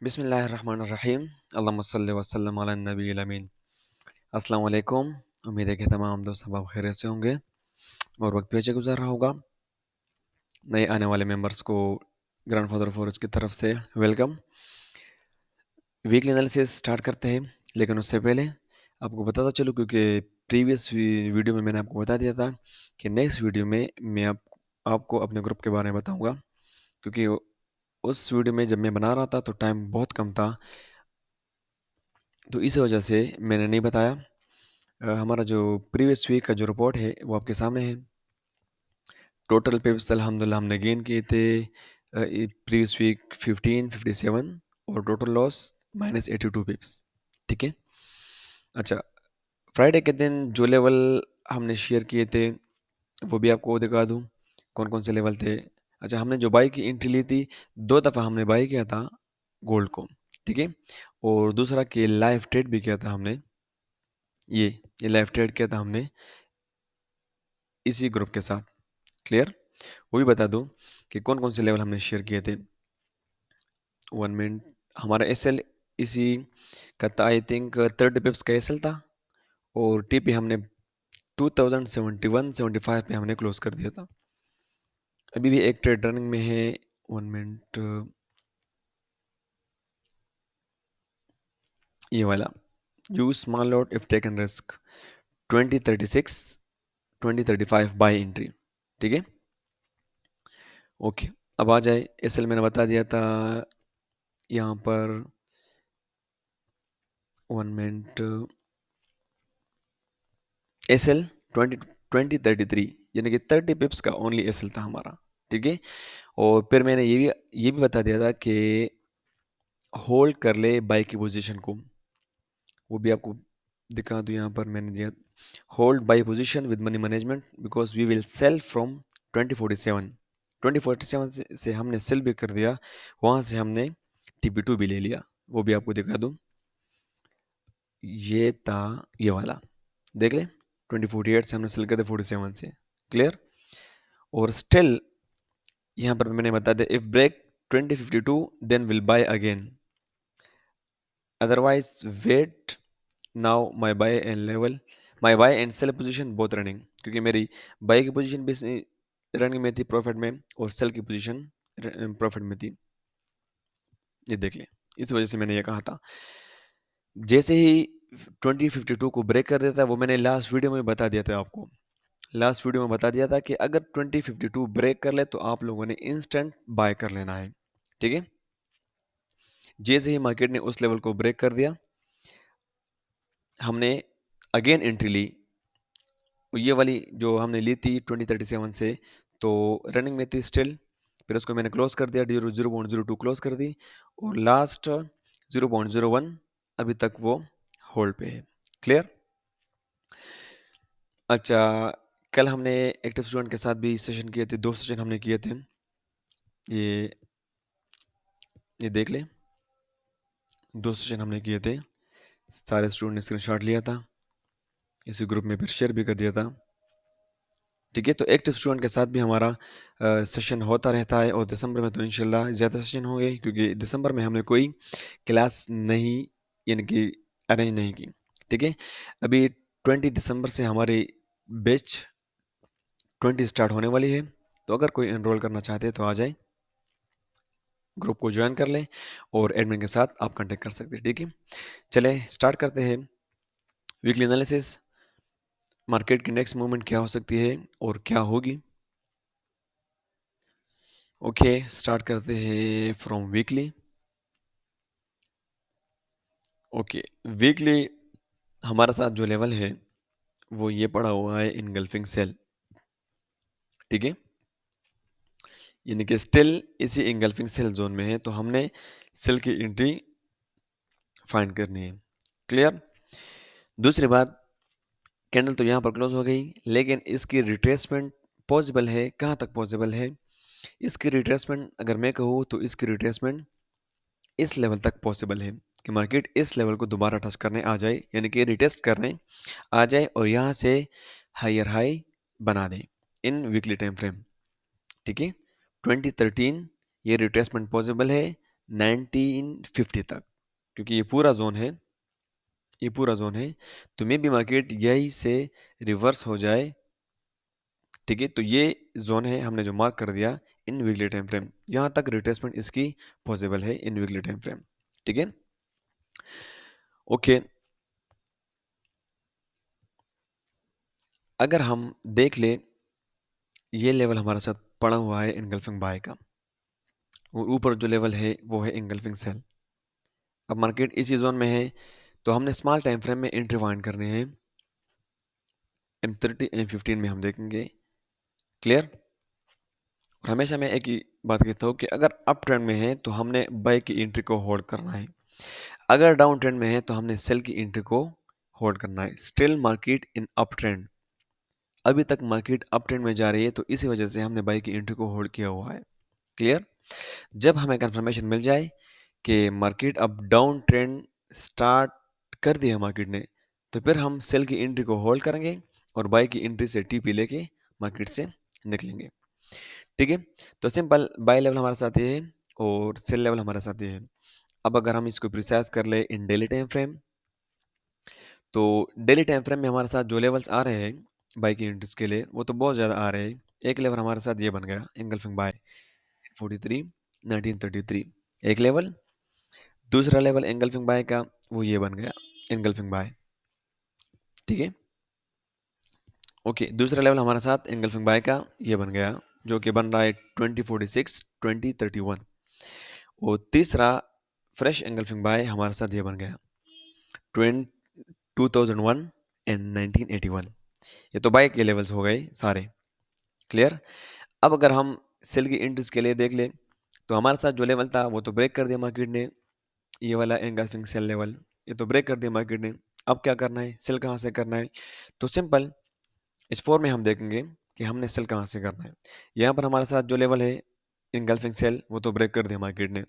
बिस्मिल्लाहिर्रहमानिर्रहीम अल्लाहुम्मा सल्लि व सल्लिम अला नबील अमीन। अस्सलाम वालेकुम। उम्मीद है कि तमाम दोस्त अब खैरियत से होंगे और वक्त भी अच्छा गुजर रहा होगा। नए आने वाले मेंबर्स को ग्रैंडफादर फॉरेस्ट की तरफ से वेलकम। वीकली एनालिसिस स्टार्ट करते हैं, लेकिन उससे पहले आपको बताता चलूँ, क्योंकि प्रीवियस वीडियो में मैंने आपको बता दिया था कि नेक्स्ट वीडियो में मैं आपको अपने ग्रुप के बारे में बताऊँगा, क्योंकि उस वीडियो में जब मैं बना रहा था तो टाइम बहुत कम था, तो इस वजह से मैंने नहीं बताया। हमारा जो प्रीवियस वीक का जो रिपोर्ट है वो आपके सामने है। टोटल पिप्स अल्हम्दुलिल्लाह हमने गेन किए थे प्रीवियस वीक 1557, और टोटल लॉस -82 पिप्स। ठीक है। अच्छा, फ्राइडे के दिन जो लेवल हमने शेयर किए थे वो भी आपको दिखा दूं, कौन कौन से लेवल थे। अच्छा, हमने जो बाई की एंट्री ली थी, 2 दफ़ा हमने बाई किया था गोल्ड को। ठीक है। और दूसरा कि लाइव ट्रेड भी किया था हमने, ये लाइव ट्रेड किया था हमने इसी ग्रुप के साथ। क्लियर। वो भी बता दूं कि कौन कौन से लेवल हमने शेयर किए थे। 1 मिनट। हमारा एसएल इसी का था, आई थिंक 30 पिप्स का एसएल था, और टीपी हमने 2071-75 पे हमने क्लोज कर दिया था। अभी भी एक ट्रेड रनिंग में है। 1 मिनट। ये वाला use small lot if taken risk 2036 2035 buy entry. ठीक है। ओके, अब आ जाए। एसएल मैंने बता दिया था यहाँ पर। 1 मिनट। एसएल 2033, यानी कि 30 पिप्स का ओनली एसएल था हमारा। ठीक है। और फिर मैंने ये भी बता दिया था कि होल्ड कर ले बाई की पोजीशन को। वो भी आपको दिखा दूं, यहाँ पर मैंने दिया hold buy position with money management because we will sell from 2047। 2047 से हमने सेल भी कर दिया, वहां से हमने TP2 भी ले लिया। वो भी आपको दिखा दूं। ये था ये वाला, देख ले। 2048 से हमने सेल कर दिया 47 से। क्लियर। और स्टिल यहाँ पर मैंने बता दिया if break 2052 then will buy again, otherwise wait. Now my buy and sell position both running, क्योंकि मेरी बाय की पोजीशन भी रनिंग में थी प्रॉफिट में, और सेल की पोजीशन प्रॉफिट में थी। ये देख ले, इस वजह से मैंने ये कहा था। जैसे ही 2052 को ब्रेक कर देता है, वो मैंने लास्ट वीडियो में बता दिया था आपको। लास्ट वीडियो में बता दिया था कि अगर 2052 ब्रेक कर ले तो आप लोगों ने इंस्टेंट बाय कर लेना है। ठीक है। जैसे ही मार्केट ने उस लेवल को ब्रेक कर दिया, हमने अगेन एंट्री ली। ये वाली जो हमने ली थी 2037 से, तो रनिंग में थी स्टिल। फिर उसको मैंने क्लोज कर दिया, 0.02 क्लोज कर दी, और लास्ट 0.01 अभी तक वो होल्ड पे है। क्लियर। अच्छा, कल हमने एक्टिव स्टूडेंट के साथ भी सेशन किए थे, 2 सेशन हमने किए थे। ये ये देख ले, 2 सेशन हमने किए थे। सारे स्टूडेंट ने स्क्रीनशॉट लिया था, इसी ग्रुप में फिर शेयर भी कर दिया था। ठीक है। तो एक्टिव स्टूडेंट के साथ भी हमारा सेशन होता रहता है, और दिसंबर में तो इंशाल्लाह ज़्यादा सेशन होंगे, क्योंकि दिसंबर में हमने कोई क्लास नहीं, यानी कि अरेंज नहीं की। ठीक है। अभी 20 दिसंबर से हमारी बैच 20 स्टार्ट होने वाली है, तो अगर कोई एनरोल करना चाहते हैं तो आ जाए, ग्रुप को ज्वाइन कर लें, और एडमिन के साथ आप कांटेक्ट कर सकते हैं। ठीक है। चलें स्टार्ट करते हैं वीकली एनालिसिस। मार्केट की नेक्स्ट मूवमेंट क्या हो सकती है और क्या होगी। ओके, स्टार्ट करते हैं फ्रॉम वीकली। ओके, वीकली हमारा साथ जो लेवल है वो ये पड़ा हुआ है इनगल्फिंग सेल। ठीक है। यानी कि स्टिल इसी इनगल्फिंग सेल जोन में है, तो हमने सेल की एंट्री फाइंड करनी है। क्लियर। दूसरी बात, कैंडल तो यहाँ पर क्लोज हो गई, लेकिन इसकी रिट्रेसमेंट पॉसिबल है। कहाँ तक पॉसिबल है इसकी रिट्रेसमेंट? अगर मैं कहूँ तो इसकी रिट्रेसमेंट इस लेवल तक पॉसिबल है कि मार्केट इस लेवल को दोबारा टच करने आ जाए, यानी कि रिटेस्ट करने आ जाए, और यहाँ से हायर हाई बना दें इन वीकली टाइम फ्रेम। ठीक है। 2013 ये रिट्रेसमेंट पॉसिबल है, 1950 तक, क्योंकि ये पूरा जोन है, तो मे भी मार्केट यही से रिवर्स हो जाए। ठीक है, तो ये जोन है हमने जो मार्क कर दिया इन वीकली टाइम फ्रेम, यहाँ तक रिट्रेसमेंट इसकी पॉसिबल है इन वीकली टाइम फ्रेम। ठीक है, ओके। अगर हम देख ले, ये लेवल हमारे साथ पड़ा हुआ है इनगल्फिंग बाय का, और ऊपर जो लेवल है वो है इनगल्फिंग सेल। अब मार्केट इसी जोन में है, तो हमने स्मॉल टाइम फ्रेम में एंट्री फाइंड करने हैं। M30 M15 में हम देखेंगे। क्लियर। और हमेशा मैं एक ही बात कहता हूँ कि अगर अप ट्रेंड में है तो हमने बाय की एंट्री को होल्ड करना है, अगर डाउन ट्रेंड में है तो हमने सेल की एंट्री को होल्ड करना है। Still market in up trend, अभी तक मार्केट अप ट्रेंड में जा रही है, तो इसी वजह से हमने बाय की एंट्री को होल्ड किया हुआ है। क्लियर। जब हमें कंफर्मेशन मिल जाए कि मार्केट अब डाउन ट्रेंड स्टार्ट कर दिया मार्केट ने, तो फिर हम सेल की एंट्री को होल्ड करेंगे और बाय की एंट्री से टीपी लेके मार्केट से निकलेंगे। ठीक है, तो सिंपल बाय लेवल हमारे साथ ये है और सेल लेवल हमारे साथ ये है। अब अगर हम इसको प्रिसाइज कर ले इन डेली टाइम फ्रेम, तो डेली टाइम फ्रेम में हमारे साथ जो लेवल्स आ रहे हैं बाय की एंट्रीज के लिए वो तो बहुत ज़्यादा आ रहे हैं। एक लेवल हमारे साथ ये बन गया इंगल्फिंग बाय 43 1933, एक लेवल। दूसरा लेवल एंगल्फिंग बाय का वो ये बन गया एंगल्फिंग बाय। ठीक है, ओके। दूसरा लेवल हमारे साथ एंगल्फिंग बाय का ये बन गया, जो कि बन रहा है 2046 2031। और तीसरा फ्रेश एंगल्फिंग बाय हमारे साथ ये बन गया 2001 एंड 1981। ये तो बाय के लेवल्स हो गए सारे। क्लियर। अब अगर हम सेल की एंट्रीज के लिए देख ले, तो हमारे साथ जो लेवल था वो तो ब्रेक कर दिया मार्केट ने, ये वाला एंगल्फिंग सेल लेवल ये तो ब्रेक कर दिया मार्केट ने। अब क्या करना है, सेल कहाँ से करना है? तो सिंपल इस फॉर में हम देखेंगे कि हमने सेल कहाँ से करना है। यहाँ पर हमारे साथ जो लेवल है इनगल्फिंग सेल वो तो ब्रेक कर दिया मार्केट ने।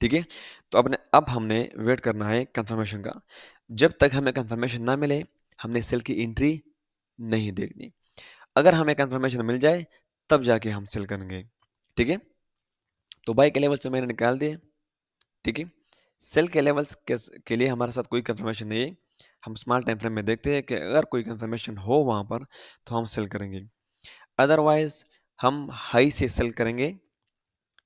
ठीक है, तो अब हमने वेट करना है कंफर्मेशन का। जब तक हमें कंफर्मेशन ना मिले हमने सेल की एंट्री नहीं देखनी। अगर हमें कंफर्मेशन मिल जाए तब जाके हम सेल करेंगे। ठीक है, तो बाय के लेवल्स तो मैंने निकाल दिए। ठीक है, सेल के लेवल्स के लिए हमारे साथ कोई कंफर्मेशन नहीं है। हम स्मॉल टाइम फ्रेम में देखते हैं कि अगर कोई कंफर्मेशन हो वहां पर तो हम सेल करेंगे, अदरवाइज हम हाई से सेल करेंगे।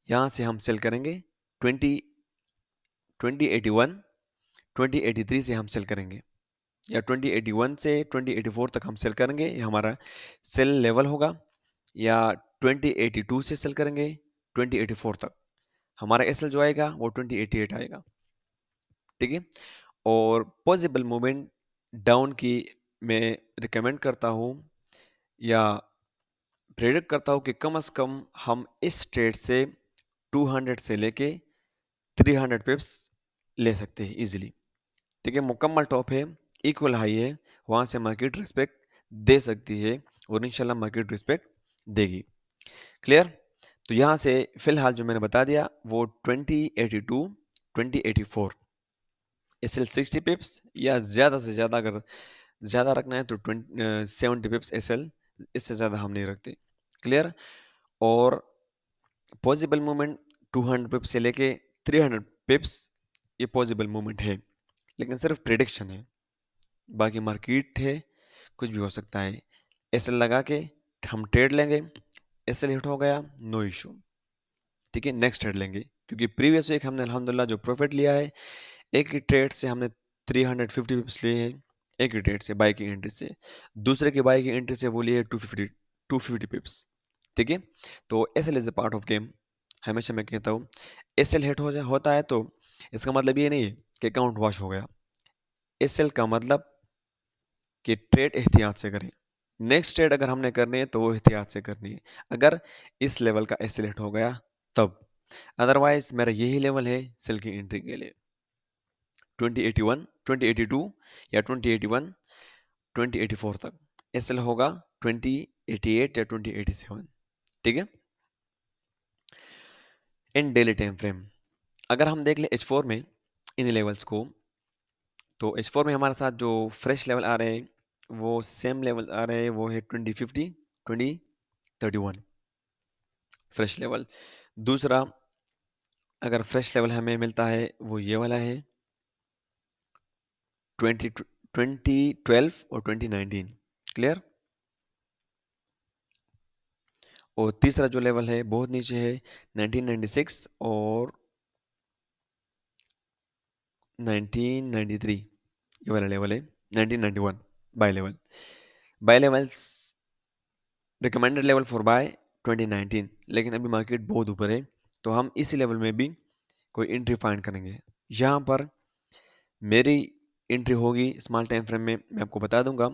यहाँ से हम सेल करेंगे 2081 2083 से हम सेल करेंगे, या 2081 से 2084 तक हम सेल करेंगे, ये हमारा सेल लेवल होगा। या 2082 से सेल करेंगे 2084 तक, हमारा एसएल जो आएगा वो 2088 आएगा। ठीक है, और पॉसिबल मूवमेंट डाउन की मैं रिकमेंड करता हूँ या प्रेडिक्ट करता हूँ कि कम से कम हम इस ट्रेड से 200 से लेके 300 पिप्स ले सकते हैं इजीली। ठीक है, मुकम्मल टॉप है, इक्वल हाई है, वहाँ से मार्केट रिस्पेक्ट दे सकती है और इंशाल्लाह मार्केट रिस्पेक्ट देगी। क्लियर। तो यहाँ से फिलहाल जो मैंने बता दिया वो 2082 2084 एसएल 60 पिप्स, या ज़्यादा से ज़्यादा अगर ज़्यादा रखना है तो 70 पिप्स एसएल, इससे ज़्यादा हम नहीं रखते। क्लियर। और पॉसिबल मूवमेंट 200 पिप्स से लेके 300 पिप्स, ये पॉसिबल मूवमेंट है, लेकिन सिर्फ प्रिडिक्शन है, बाकी मार्केट है, कुछ भी हो सकता है। एसएल लगा के हम ट्रेड लेंगे, एसएल हिट हो गया नो इशू। ठीक है, नेक्स्ट ट्रेड लेंगे, क्योंकि प्रीवियस वीक हमने अल्हम्दुलिल्लाह जो प्रॉफिट लिया है, एक ही ट्रेड से हमने 350 पिप्स लिए हैं, एक ही ट्रेड से बाई की एंट्री से। दूसरे की बाई की एंट्री से वो लिए 250 पिप्स। ठीक है, तो SL is a part of game. हमेशा मैं कहता हूँ एसएल हिट होता है तो इसका मतलब ये नहीं है कि अकाउंट वॉश हो गया। एसएल का मतलब कि ट्रेड एहतियात से करें, नेक्स्ट ट्रेड अगर हमने करनी है तो वो एहतियात से करनी है, अगर इस लेवल का एसएल हिट हो गया तब। अदरवाइज मेरा यही लेवल है सेल की एंट्री के लिए 2081 2082 या 2081 2084 तक। एसएल होगा 2088 या 2087। ठीक है, इन डेली टाइम फ्रेम अगर हम देख ले H4 में इन लेवल्स को, तो H4 में हमारे साथ जो फ्रेश लेवल आ रहे हैं वो सेम लेवल आ रहे हैं, वो है 2050 2031 फ्रेश लेवल। दूसरा अगर फ्रेश लेवल हमें मिलता है वो ये वाला है, 2012 और 2019। क्लियर। और तीसरा जो लेवल है बहुत नीचे है, 1996 और 1993, ये वाला लेवल है 1991। Buy level, buy levels recommended level for buy 2019, लेकिन अभी मार्केट बहुत ऊपर है, तो हम इसी लेवल में भी कोई एंट्री फाइंड करेंगे। यहाँ पर मेरी एंट्री होगी स्मॉल टाइम फ्रेम में, मैं आपको बता दूंगा।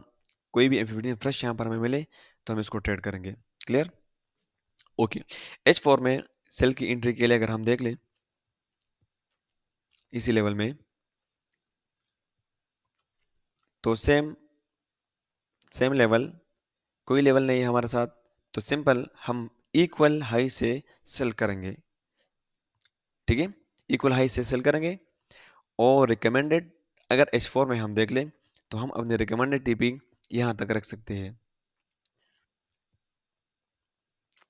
कोई भी M15 फ्रेश यहाँ पर हमें मिले तो हम इसको ट्रेड करेंगे। क्लियर। ओके। H4 में सेल की एंट्री के लिए अगर हम देख लें इसी लेवल में, तो सेम सेम लेवल, कोई लेवल नहीं है हमारे साथ, तो सिंपल हम इक्वल हाई से सेल करेंगे। ठीक है, इक्वल हाई से सेल करेंगे। और रिकमेंडेड अगर H4 में हम देख लें तो हम अपने रिकमेंडेड टीपी यहाँ तक रख सकते हैं,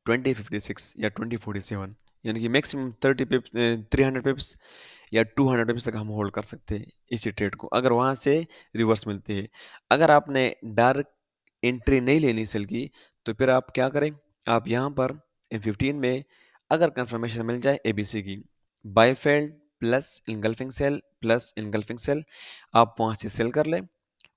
2056 या 2047, यानी कि मैक्सिमम 30 पिप्स, 300 पिप्स या 200 पिप्स तक हम होल्ड कर सकते हैं इसी ट्रेड को, अगर वहां से रिवर्स मिलती है। अगर आपने डायरेक्ट एंट्री नहीं लेनी सेल की, तो फिर आप क्या करें, आप यहाँ पर M15 में अगर कंफर्मेशन मिल जाए ABC की, buy failed plus engulfing sell plus engulfing sell, आप वहां से सेल कर लें,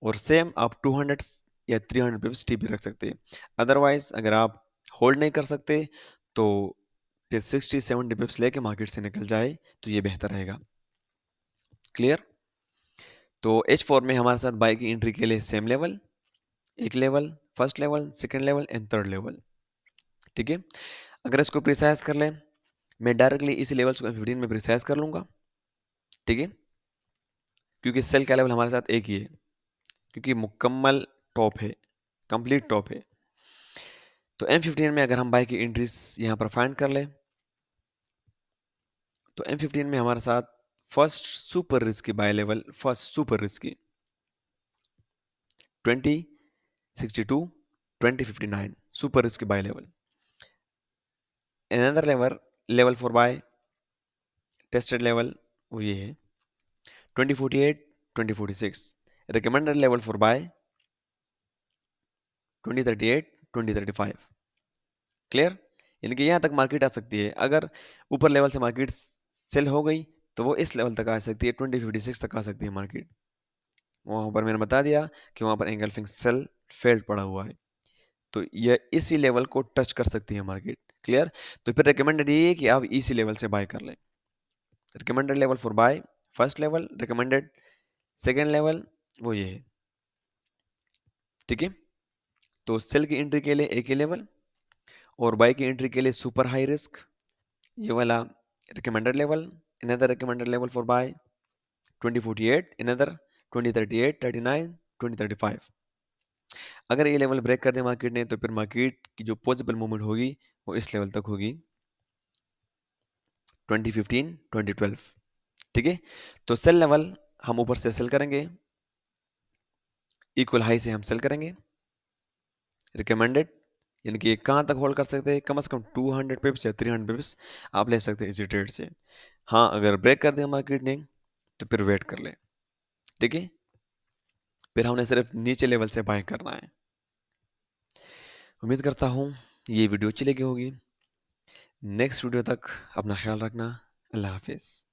और सेम आप 200 या 300 पिप्स टीपी रख सकते हैं। अदरवाइज अगर आप होल्ड नहीं कर सकते तो फिर 60-70 पिप्स लेके मार्केट से निकल जाए तो ये बेहतर रहेगा। क्लियर। तो H4 में हमारे साथ बाय की एंट्री के लिए सेम लेवल, एक level, first level, second level and third level. ठीक है। अगर इसको प्रिसाइज कर लें, मैं डायरेक्टली इसी लेवल को M15 में प्रिसाइज कर लूंगा। ठीक है, क्योंकि सेल का लेवल हमारे साथ एक ही है, क्योंकि मुकम्मल टॉप है, कंप्लीट टॉप है। तो M15 में अगर हम बाय की एंट्रीज यहाँ पर फाइंड कर ले, तो M15 में हमारे साथ first super risky buy level, first super risky 2062, 2059 super risky buy level. Another level for buy tested level वो ये है 2048, 2046। Recommended level for buy 2038, 2035। Clear. यानी कि यहाँ तक मार्केट आ सकती है। अगर ऊपर लेवल से मार्केट सेल हो गई तो वो इस लेवल तक आ सकती है, 2056 तक आ सकती है मार्केट। वहां पर मैंने बता दिया कि वहां पर एंगल्फिंग सेल फेल्ड पड़ा हुआ है, तो ये इसी लेवल को टच कर सकती है मार्केट। क्लियर। तो फिर रिकमेंडेड ये है कि आप इसी लेवल से बाय कर लें। Recommended level for buy, first level, recommended second level वो ये है। ठीक है। तो सेल की एंट्री के लिए एक ही लेवल, और बाय की एंट्री के लिए सुपर हाई रिस्क, ये वाला recommended level. Another recommended level for buy 2048, another 2038, 39, 2035। अगर ये लेवल ब्रेक कर दे मार्केट ने, तो फिर मार्केट की जो पॉसिबल मूवमेंट होगी वो इस लेवल तक होगी, 2015, 2012। ठीक है। तो सेल लेवल हम ऊपर से सेल करेंगे, इक्वल हाई से हम सेल करेंगे। रिकमेंडेड यानी कि कहाँ तक होल्ड कर सकते हैं, कम से कम 200 पिप्स या 300 पिप्स आप ले सकते हैं इसी ट्रेड से। हाँ, अगर ब्रेक कर दे मार्केट ने तो फिर वेट कर ले। ठीक है, फिर हमने सिर्फ नीचे लेवल से बाय करना है। उम्मीद करता हूँ ये वीडियो अच्छी लगी होगी। नेक्स्ट वीडियो तक अपना ख्याल रखना। अल्लाह हाफिज़।